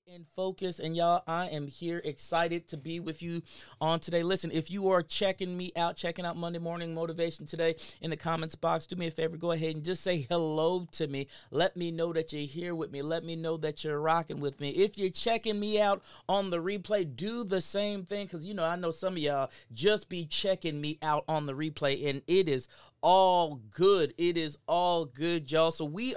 In focus, and y'all, I am here excited to be with you on today. Listen, if you are checking me out, checking out Monday Morning Motivation today in the comments box, do me a favor, go ahead and just say hello to me. Let me know that you're here with me. Let me know that you're rocking with me. If you're checking me out on the replay, do the same thing, because I know some of y'all just be checking me out on the replay, and it is all good. It is all good, y'all. So we're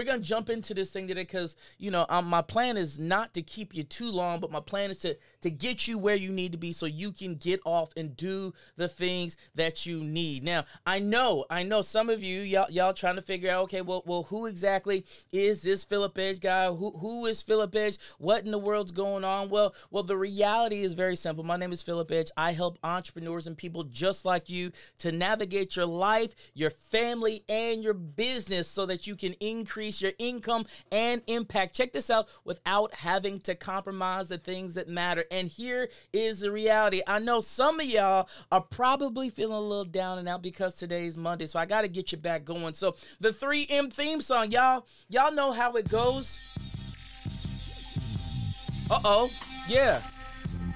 gonna jump into this thing today because my plan is not to keep you too long, but my plan is to get you where you need to be so you can get off and do the things that you need. Now, I know some of y'all trying to figure out, okay, well, who exactly is this Philip Edge guy? Who is Philip Edge? What in the world's going on? Well, the reality is very simple. My name is Philip Edge. I help entrepreneurs and people just like you to navigate your life, your family, and your business so that you can increase your income and impact. Check this out, without having to compromise the things that matter. And here is the reality. I know some of y'all are probably feeling a little down and out because today's Monday, so I got to get you back going. So the 3M theme song, y'all know how it goes. Yeah.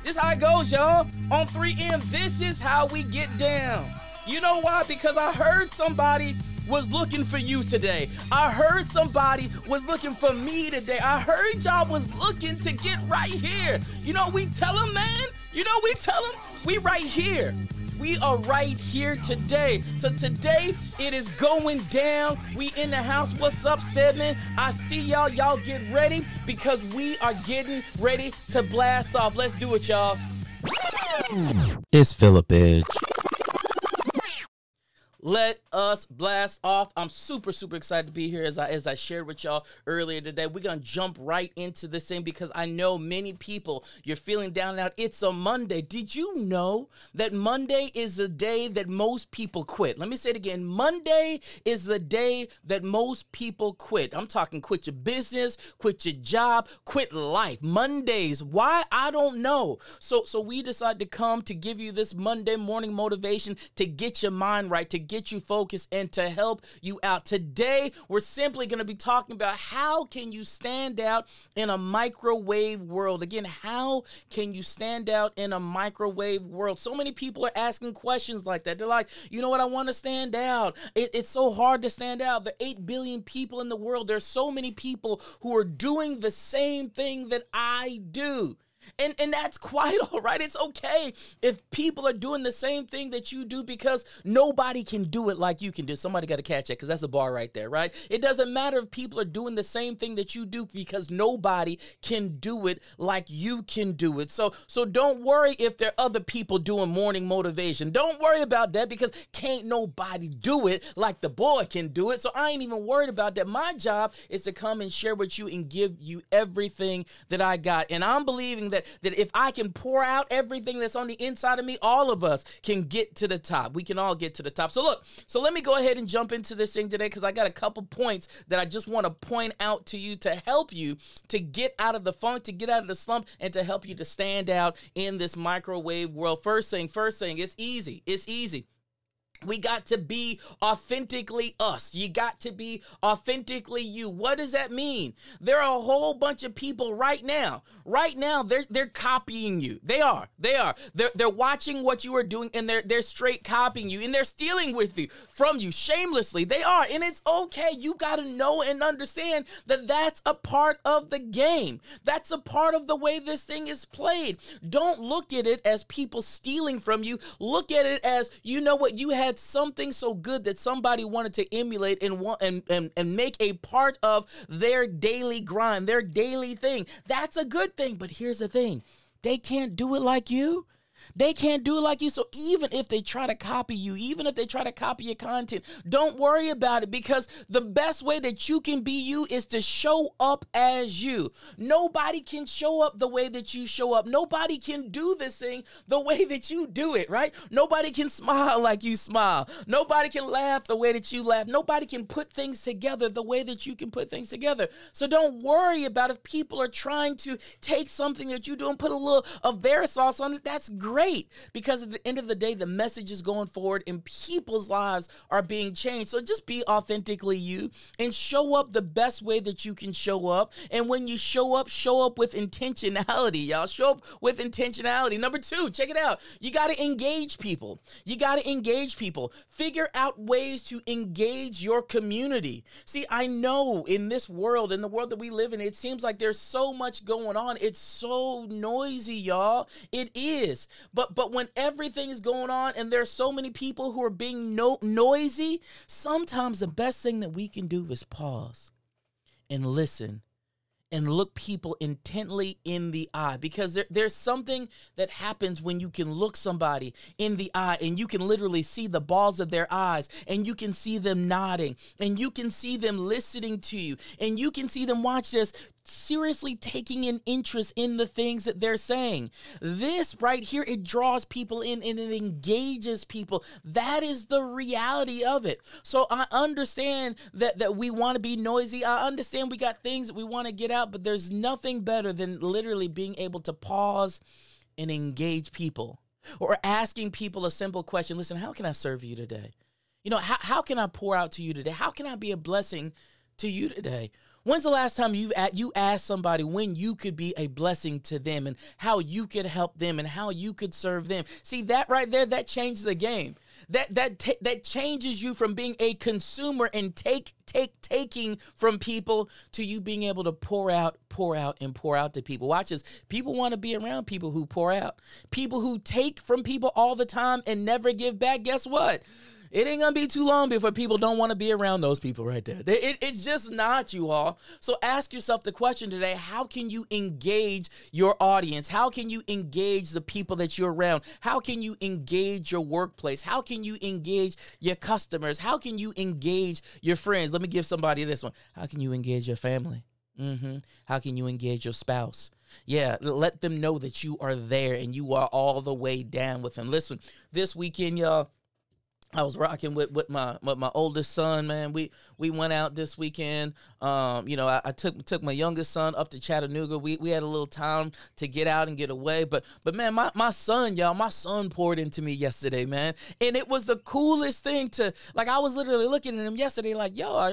This is how it goes, y'all. On 3M, this is how we get down. You know why? Because I heard somebody was looking for you today. I heard somebody was looking for me today. I heard y'all was looking to get right here. You know what we tell them, man? We right here. We are right here today. So today, it is going down. We in the house. What's up, Stedman? I see y'all. Y'all get ready because we are getting ready to blast off. Let's do it, y'all. It's Philip Edge. Let us blast off. I'm super excited to be here. As I shared with y'all earlier today, we're going to jump right into this thing because I know many people, you're feeling down and out. It's a Monday. Did you know that Monday is the day that most people quit? Let me say it again. Monday is the day that most people quit. I'm talking quit your business, quit your job, quit life. Mondays. Why? I don't know. So we decided to come to give you this Monday morning motivation to get your mind right, to get you focused, and to help you out. Today, we're simply going to be talking about how can you stand out in a microwave world. Again, how can you stand out in a microwave world? So many people are asking questions like that. They're like, you know what, I want to stand out. It's so hard to stand out. There are 8 billion people in the world. There's so many people who are doing the same thing that I do. And that's quite all right. It's okay if people are doing the same thing that you do because nobody can do it like you can do. Somebody got to catch that because that's a bar right there, right? It doesn't matter if people are doing the same thing that you do because nobody can do it like you can do it. So don't worry if there are other people doing morning motivation. Don't worry about that because can't nobody do it like the boy can do it. So I ain't even worried about that. My job is to come and share with you and give you everything that I got. And I'm believing that if I can pour out everything that's on the inside of me, all of us can get to the top. We can all get to the top. So let me go ahead and jump into this thing today because I got a couple points that I just want to point out to you to help you to get out of the funk, to get out of the slump, and to help you to stand out in this microwave world. First thing, it's easy. It's easy. We got to be authentically us. You got to be authentically you. What does that mean? There are a whole bunch of people right now, they're copying you. They are. They're watching what you are doing, and they're straight copying you, and they're stealing from you shamelessly. They are, and it's okay. You got to know and understand that that's a part of the game. That's a part of the way this thing is played. Don't look at it as people stealing from you. Look at it as, you know what, you had something so good that somebody wanted to emulate and make a part of their daily grind, their daily thing. That's a good thing. But here's the thing. They can't do it like you. They can't do it like you. So even if they try to copy you, even if they try to copy your content, don't worry about it, because the best way that you can be you is to show up as you. Nobody can show up the way that you show up. Nobody can do this thing the way that you do it, right? Nobody can smile like you smile. Nobody can laugh the way that you laugh. Nobody can put things together the way that you can put things together. So don't worry about if people are trying to take something that you do and put a little of their sauce on it. That's great. great, because at the end of the day, the message is going forward and people's lives are being changed. So just be authentically you and show up the best way that you can show up. And when you show up with intentionality, y'all. Show up with intentionality. Number 2, check it out. You got to engage people. You got to engage people. Figure out ways to engage your community. See, I know in this world, in the world that we live in, it seems like there's so much going on. It's so noisy, y'all. It is. But when everything is going on and there's so many people who are being noisy, sometimes the best thing that we can do is pause and listen and look people intently in the eye, because there's something that happens when you can look somebody in the eye and you can literally see the balls of their eyes, and you can see them nodding, and you can see them listening to you, and you can see them, watch this, seriously taking an interest in the things that they're saying. This right here, it draws people in and it engages people. That is the reality of it. So I understand that we want to be noisy. I understand we got things that we want to get out, but there's nothing better than literally being able to pause and engage people, or asking people a simple question. Listen, how can I serve you today? You know, how can I pour out to you today? How can I be a blessing to you today? When's the last time you asked somebody when you could be a blessing to them and how you could help them and how you could serve them? See, that right there, that changes the game. That changes you from being a consumer and taking from people to you being able to pour out to people. Watch this. People want to be around people who pour out. People who take from people all the time and never give back. Guess what? It ain't going to be too long before people don't want to be around those people right there. It's just not, you all. So ask yourself the question today: how can you engage your audience? How can you engage the people that you're around? How can you engage your workplace? How can you engage your customers? How can you engage your friends? Let me give somebody this one. How can you engage your family? How can you engage your spouse? Yeah, let them know that you are there and you are all the way down with them. Listen, this weekend, y'all, I was rocking with my oldest son, man. We went out this weekend. I took my youngest son up to Chattanooga. We had a little time to get out and get away. But man, my son poured into me yesterday, man. And it was the coolest thing I was literally looking at him yesterday like, yo,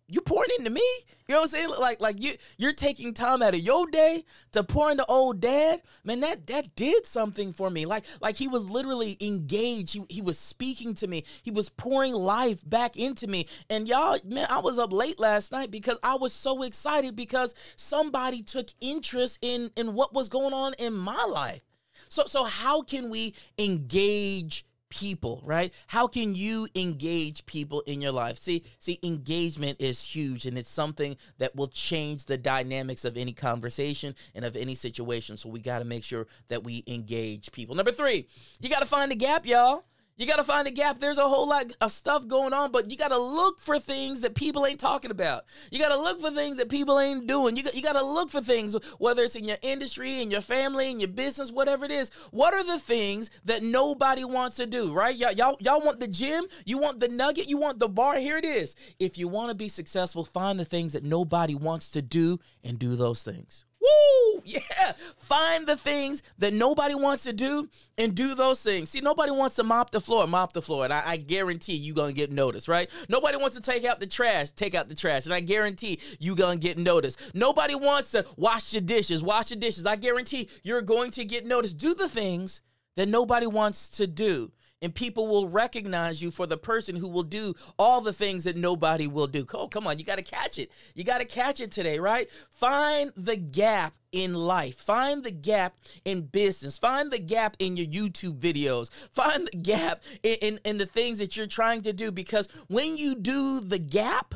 you pouring into me? You know what I'm saying? Like you're taking time out of your day to pour into old dad. Man, that did something for me. Like he was literally engaged. He was speaking to me. He was pouring life back into me. And y'all, man, I was up late last night because I was so excited because somebody took interest in what was going on in my life. So how can we engage people, right? How can you engage people in your life? See, engagement is huge, and it's something that will change the dynamics of any conversation and of any situation. So we got to make sure that we engage people. Number 3, you got to find the gap, y'all. You got to find a gap. There's a whole lot of stuff going on, but you got to look for things that people ain't talking about. You got to look for things that people ain't doing. You got to look for things, whether it's in your industry, in your family, in your business, whatever it is. What are the things that nobody wants to do, right? Y'all want the gym? You want the nugget? You want the bar? Here it is. If you want to be successful, find the things that nobody wants to do and do those things. Woo! Yeah. Find the things that nobody wants to do and do those things. See, nobody wants to mop the floor. And I guarantee you're going to get noticed, right? Nobody wants to take out the trash. And I guarantee you're going to get noticed. Nobody wants to wash your dishes. I guarantee you're going to get noticed. Do the things that nobody wants to do. And people will recognize you for the person who will do all the things that nobody will do. Oh, come on. You got to catch it. You got to catch it today, right? Find the gap in life. Find the gap in business. Find the gap in your YouTube videos. Find the gap in the things that you're trying to do. Because when you do the gap,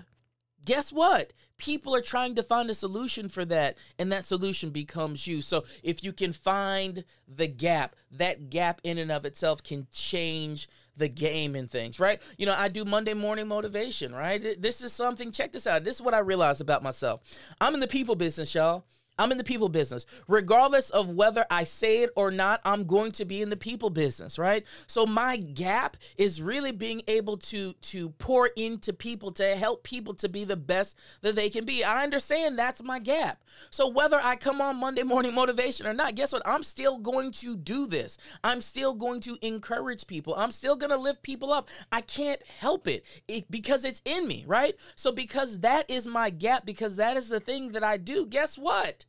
guess what? People are trying to find a solution for that, and that solution becomes you. So if you can find the gap, that gap in and of itself can change the game and things, right? You know, I do Monday morning motivation, right? This is something, check this out. This is what I realized about myself. I'm in the people business, y'all. I'm in the people business. Regardless of whether I say it or not, I'm going to be in the people business, right? So my gap is really being able to pour into people, to help people to be the best that they can be. I understand that's my gap. So whether I come on Monday Morning Motivation or not, guess what? I'm still going to do this. I'm still going to encourage people. I'm still going to lift people up. I can't help it because it's in me, right? So because that is my gap, because that is the thing that I do, guess what?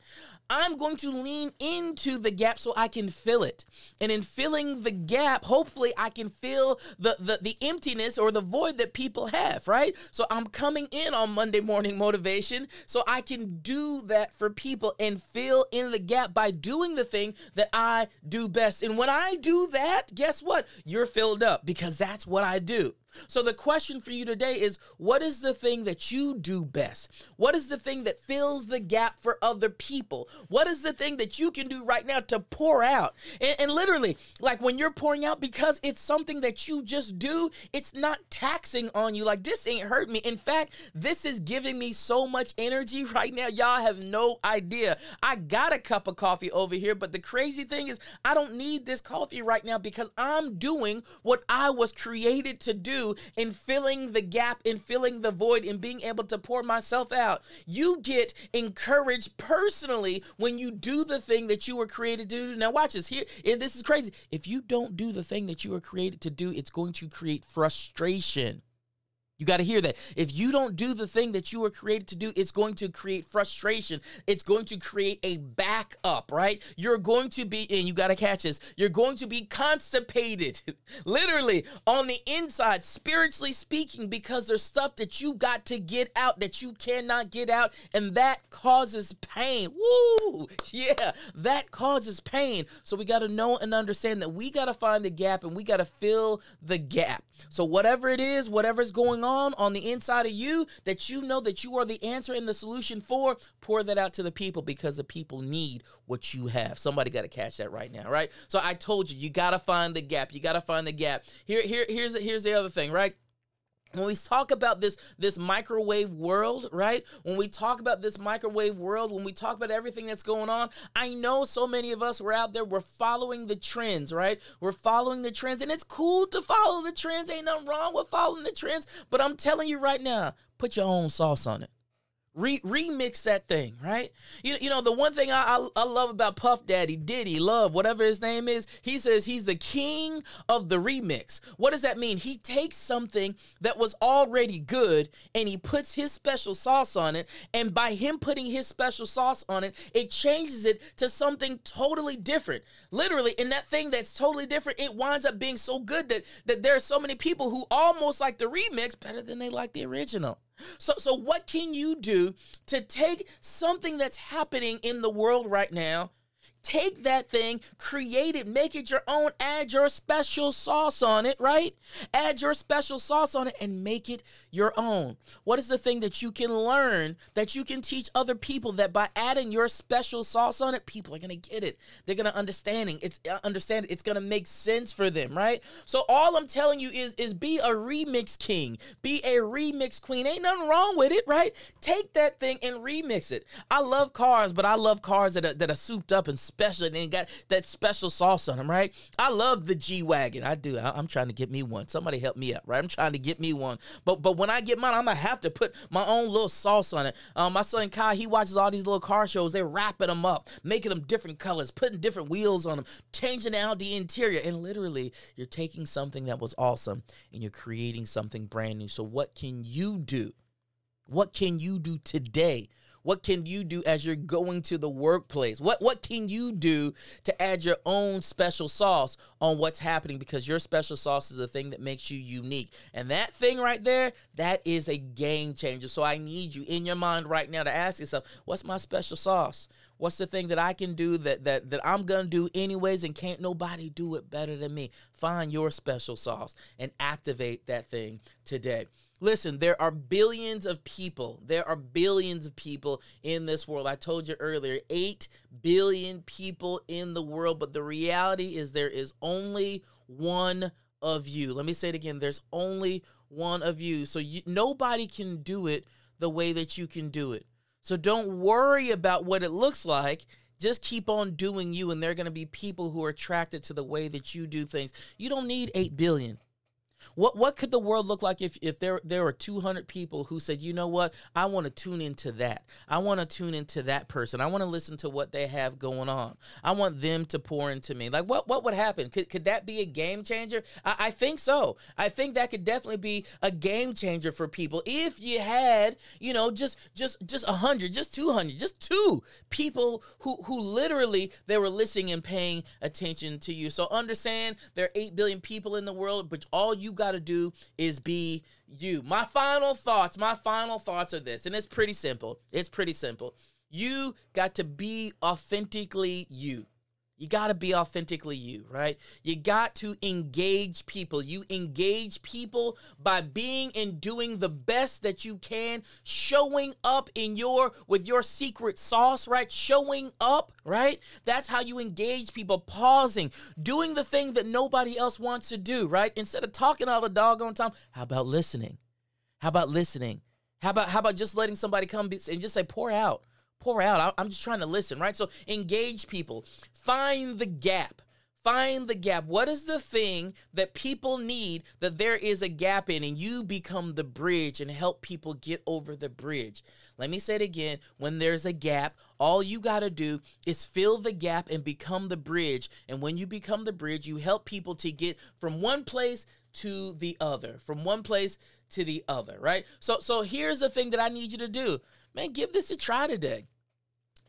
I'm going to lean into the gap so I can fill it. And in filling the gap, hopefully I can fill the emptiness or the void that people have, right? So I'm coming in on Monday Morning Motivation so I can do that for people and fill in the gap by doing the thing that I do best. And when I do that, guess what? You're filled up because that's what I do. So the question for you today is, what is the thing that you do best? What is the thing that fills the gap for other people? What is the thing that you can do right now to pour out? And literally, like when you're pouring out, because it's something that you just do, it's not taxing on you. Like, this ain't hurting me. In fact, this is giving me so much energy right now. Y'all have no idea. I got a cup of coffee over here, but the crazy thing is I don't need this coffee right now because I'm doing what I was created to do in filling the gap, in filling the void, in being able to pour myself out. You get encouraged personally when you do the thing that you were created to do. Now watch this here. This is crazy. If you don't do the thing that you were created to do, it's going to create frustration. You got to hear that. If you don't do the thing that you were created to do, it's going to create frustration. It's going to create a backup, right? You're going to be, and you got to catch this, you're going to be constipated, literally on the inside, spiritually speaking, because there's stuff that you got to get out that you cannot get out, and that causes pain. Woo! Yeah, that causes pain. So we got to know and understand that we got to find the gap, and we got to fill the gap. So whatever it is, whatever's going on the inside of you that you know that you are the answer and the solution for, pour that out to the people because the people need what you have. Somebody got to catch that right now, right? So I told you, you got to find the gap. You got to find the gap. Here's the other thing, right? When we talk about this microwave world, right? When we talk about this microwave world, when we talk about everything that's going on, I know so many of us were out there, we're following the trends, right? We're following the trends, and it's cool to follow the trends. Ain't nothing wrong with following the trends, but I'm telling you right now, put your own sauce on it. Remix that thing, right? You know, the one thing I love about Puff Daddy, Diddy, Love, whatever his name is, he says he's the king of the remix. What does that mean? He takes something that was already good and he puts his special sauce on it, and by him putting his special sauce on it, it changes it to something totally different. Literally, in that thing that's totally different, it winds up being so good that there are so many people who almost like the remix better than they like the original. So what can you do to take something that's happening in the world right now, take that thing, create it, make it your own, add your special sauce on it, right? Add your special sauce on it and make it your own. What is the thing that you can learn, that you can teach other people, that by adding your special sauce on it, people are going to get it. They're going to understand it. It's going to make sense for them, right? So all I'm telling you is be a remix king. Be a remix queen. Ain't nothing wrong with it, right? Take that thing and remix it. I love cars, but I love cars that are souped up and special and got that special sauce on them, right? I love the G-Wagon. I do. I'm trying to get me one. Somebody help me out, right? I'm trying to get me one. But when I get mine, I'm going to have to put my own little sauce on it. My son Kai, he watches all these little car shows. They're wrapping them up, making them different colors, putting different wheels on them, changing out the interior. And literally, you're taking something that was awesome and you're creating something brand new. So what can you do? What can you do today? What can you do as you're going to the workplace? What can you do to add your own special sauce on what's happening? Because your special sauce is a thing that makes you unique. And that thing right there, that is a game changer. So I need you in your mind right now to ask yourself, what's my special sauce? What's the thing that I can do that I'm going to do anyways and can't nobody do it better than me? Find your special sauce and activate that thing today. Listen, there are billions of people. There are billions of people in this world. I told you earlier, 8 billion people in the world, but the reality is there is only one of you. Let me say it again. There's only one of you. So nobody can do it the way that you can do it. So don't worry about what it looks like. Just keep on doing you, and there are going to be people who are attracted to the way that you do things. You don't need 8 billion. What could the world look like if there were 200 people who said, you know what, I want to tune into that. I want to tune into that person. I want to listen to what they have going on. I want them to pour into me. Like, what would happen? Could that be a game changer? I think so. I think that could definitely be a game changer for people. If you had, you know, just 100, just 200, just 2 people who literally they were listening and paying attention to you. So understand there are 8 billion people in the world, but all you got to do is be you. My final thoughts are this, and it's pretty simple. You got to be authentically you. You got to be authentically you, right? You got to engage people. You engage people by being and doing the best that you can, showing up with your secret sauce, right? Showing up, right? That's how you engage people, pausing, doing the thing that nobody else wants to do, right? Instead of talking all the doggone time, how about listening? How about just letting somebody come and just say, pour out. I'm just trying to listen, right? So engage people. Find the gap. What is the thing that people need that there is a gap in, and you become the bridge and help people get over the bridge? Let me say it again. When there's a gap, all you got to do is fill the gap and become the bridge. And when you become the bridge, you help people to get from one place to the other, right? So here's the thing that I need you to do. Man, give this a try today.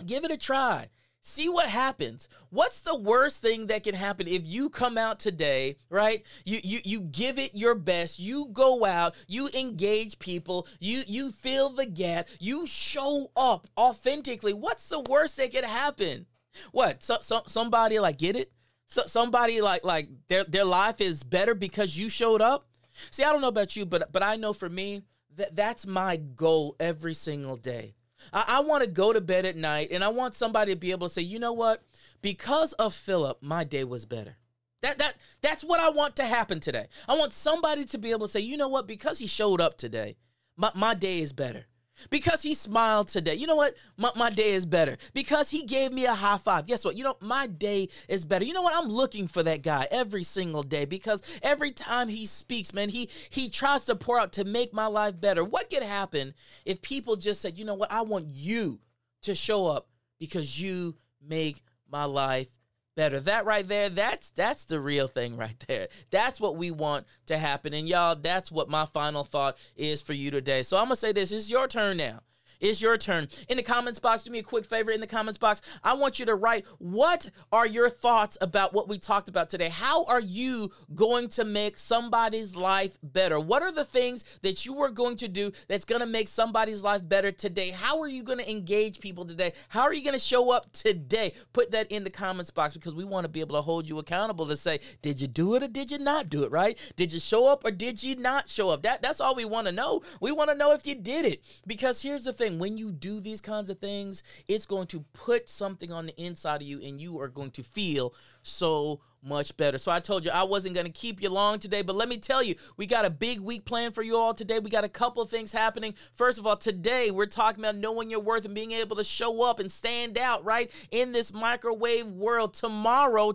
Give it a try. See what happens. What's the worst thing that can happen if you come out today, right? You give it your best. You go out. You engage people. You fill the gap. You show up authentically. What's the worst that could happen? What? Somebody like get it? Somebody like their life is better because you showed up? See, I don't know about you, but I know for me that's my goal every single day. I want to go to bed at night, and I want somebody to be able to say, you know what? Because of Philip, my day was better. That's what I want to happen today. I want somebody to be able to say, you know what? Because he showed up today, my day is better. Because he smiled today, you know what? My day is better. Because he gave me a high five, guess what? You know, my day is better. You know what? I'm looking for that guy every single day, because every time he speaks, man, he tries to pour out to make my life better. What could happen if people just said, you know what? I want you to show up because you make my life better. That right there, that's the real thing right there. That's what we want to happen. And y'all, that's what my final thought is for you today. So I'm going to say this. It's your turn now. It's your turn. In the comments box, do me a quick favor. In the comments box, I want you to write, what are your thoughts about what we talked about today? How are you going to make somebody's life better? What are the things that you are going to do that's going to make somebody's life better today? How are you going to engage people today? How are you going to show up today? Put that in the comments box, because we want to be able to hold you accountable to say, did you do it or did you not do it, right? Did you show up or did you not show up? That's all we want to know. We want to know if you did it, because here's the thing. When you do these kinds of things, it's going to put something on the inside of you, and you are going to feel so much better. So I told you I wasn't going to keep you long today, but let me tell you, we got a big week planned for you all today. We got a couple of things happening. First of all, today we're talking about knowing your worth and being able to show up and stand out, right, in this microwave world. Tomorrow,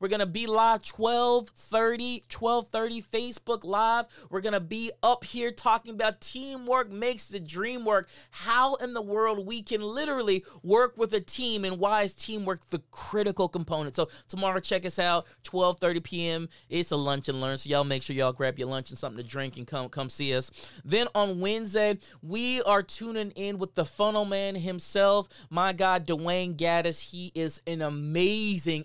we're going to be live 12:30 Facebook Live. We're going to be up here talking about teamwork makes the dream work. How in the world we can literally work with a team, and why is teamwork the critical component. So tomorrow, check us out, 12:30 p.m. It's a lunch and learn, so y'all make sure y'all grab your lunch and something to drink and come see us. Then on Wednesday, we are tuning in with the funnel man himself, my God, Dwayne Gaddis. He is an amazing,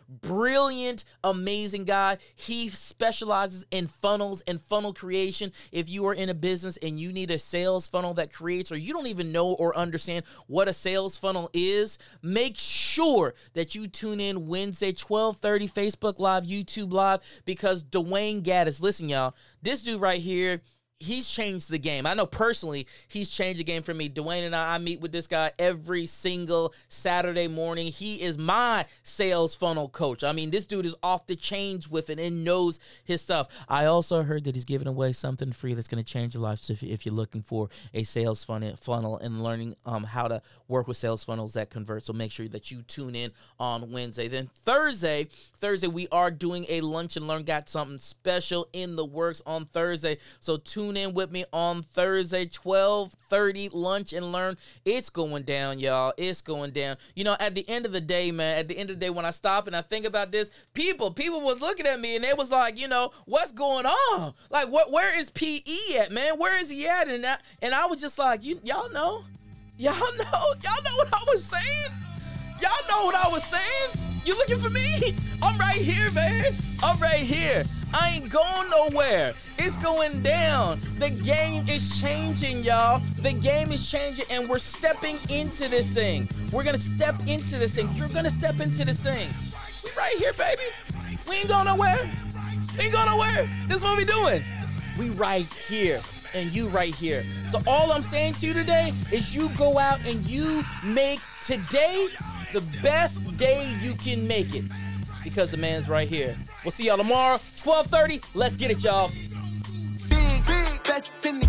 brilliant, amazing guy. He specializes in funnels and funnel creation. If you are in a business and you need a sales funnel that creates, or you don't even know or understand what a sales funnel is, make sure that you tune in Wednesday, 12:30 Facebook Live, YouTube Live, because Dwayne Gaddis, listen, y'all, this dude right here, he's changed the game. I know personally he's changed the game for me. Dwayne and I meet with this guy every single Saturday morning. He is my sales funnel coach. I mean, this dude is off the chains with it and knows his stuff. I also heard that he's giving away something free that's going to change your life. So if you're looking for a sales funnel and learning how to work with sales funnels that convert, so make sure that you tune in on Wednesday. Then Thursday, we are doing a lunch and learn. Got something special in the works on Thursday. So tune in with me on Thursday, 12:30, lunch and learn. It's going down, y'all. It's going down. You know, at the end of the day, man, when I stop and I think about this, people was looking at me and they was like, you know, what's going on? Like, where is PE at, man? Where is he at? And I was just like, y'all know what I was saying? Y'all know what I was saying? You looking for me? I'm right here, man. I'm right here. I ain't going nowhere. It's going down. The game is changing, y'all. The game is changing, and we're stepping into this thing. We're going to step into this thing. You're going to step into this thing. We right here, baby. We ain't going nowhere. We ain't going nowhere. This is what we doing. We right here, and you right here. So all I'm saying to you today is you go out and you make today the best day you can make it, because the man's right here. We'll see y'all tomorrow, 12:30. Let's get it, y'all. Best in the